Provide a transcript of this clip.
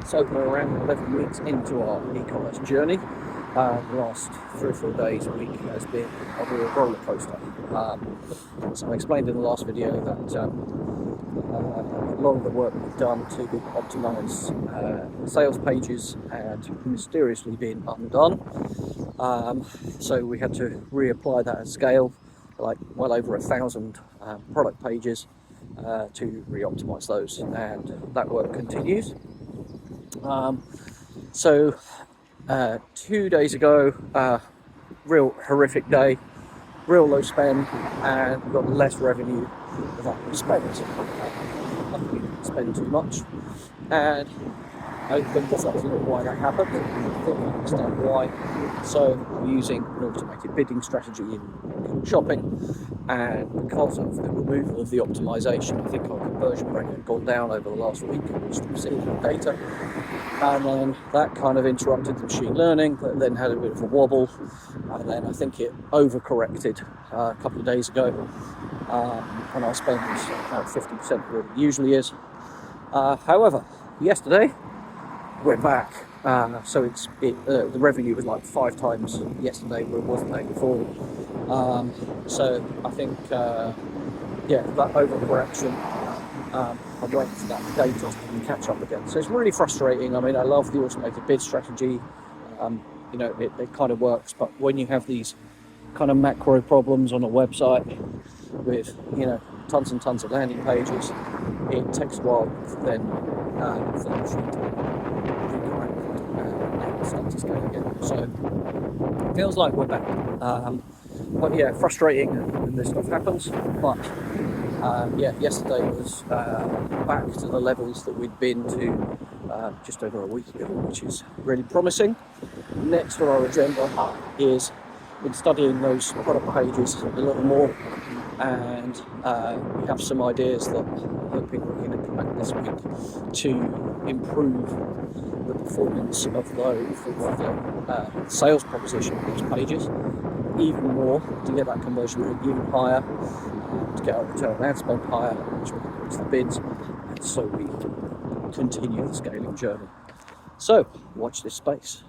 So we're around 11 weeks into our e-commerce journey. The last 3 or 4 days, a week has been a real roller coaster. So I explained in the last video that a lot of the work we've done to optimize sales pages had mysteriously been undone. So we had to reapply that at scale, like well over 1,000 product pages to re-optimize those, and that work continues. So 2 days ago, real horrific day, real low spend, and we got less revenue than we spent. We didn't spend too much, and I think that's absolutely why that happened. I think I understand why. So we're using an automated bidding strategy in shopping, and because of the removal of the optimization, I think our conversion rate had gone down over the last week, which we've seen in the data. And then that kind of interrupted the machine learning, but then had a bit of a wobble, and then I think it overcorrected a couple of days ago, and our spend was about 50% of what it usually is. However, yesterday we're back, so the revenue was like 5 times yesterday where it was the day before. So I think that overcorrection, I'm waiting for that data to catch up again. So it's really frustrating. I mean, I love the automated bid strategy. It kind of works, but when you have these kind of macro problems on a website with tons and tons of landing pages, it takes a while then for the machine to recorrect and start to scale again. So it feels like we're back. But yeah, frustrating when this stuff happens. But yesterday was back to the levels that we'd been to just over a week ago, which is really promising. Next on our agenda is been studying those product pages a little more, and we have some ideas that I'm hoping we can implement this week to improve the performance of the sales proposition of those pages even more, to get that conversion rate even higher, to get our return on ad spend higher, which will increase the bids, and so we continue the scaling journey. So watch this space.